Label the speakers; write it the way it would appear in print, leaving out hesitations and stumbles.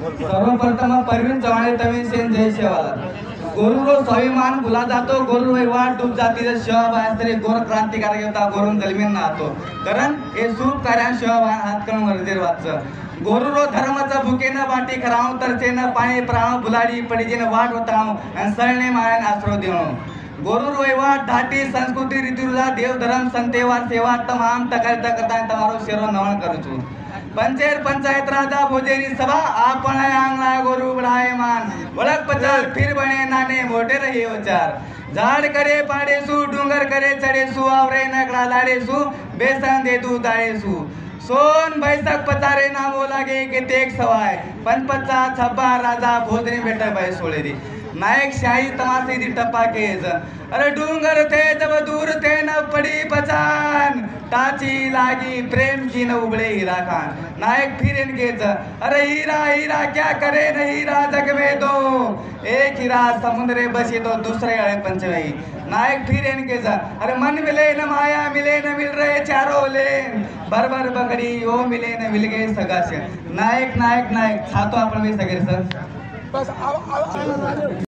Speaker 1: सर्वप्रथम परवीन चव्हाण तवी सेन जय शेवाला गोरू स्वाभिमान भुला जातो गोरू वैवाट डूब जातीचा शिवाबान तरी गोर क्रांतिकारक होता गोरून जलमीन नातो कारण हे शुभ कार्यान शिवाबान हात करून गरजेर वाच गोरू धर्माचा भुकेनं बाटी खराव तरचेनं पाणी प्राण बुलाडी पडीजेन वाट होताव आणि सळणे मायन आश्रो देऊ गोरू वैवाट धाटी संस्कृति रीतिरुजा देव धर्म संतेवार सेवा तमाम तकारिता करता तमारो शेरो नमन करू છું पंचेर पंचायत राजा भोजेरी सभा आपण आंगला गोरू बढ़ाए मान वळक पचार फिर बने नाने मोठे रही उचार झाड करे पाडेसू डूंगर करे चढेसू आवरे नकडा लाडेसू बेसन दे तू दाळेसू सोन बैसक पचारे नामो लागे के तेक सवाय पनपचा छब्बा राजा भोजनी बेटा बाई सोळेरी नायक शाही तमासे दी टप्पा केज अरे डूंगर थे जब दूर थे न पड़ी पहचान टाची लागी प्रेम की न उबड़े हीरा खान नायक फिर इनकेज अरे हीरा हीरा क्या करे न हीरा जग में दो एक हीरा समुद्रे बसी तो दूसरे अड़े पंचवई नायक फिर इनकेज अरे मन मिले न माया मिले न मिल रहे चारों लेन भर भर बकरी ओ मिले न मिल गए सगासे नायक नायक नायक छातो आपण मी सगळे सर बस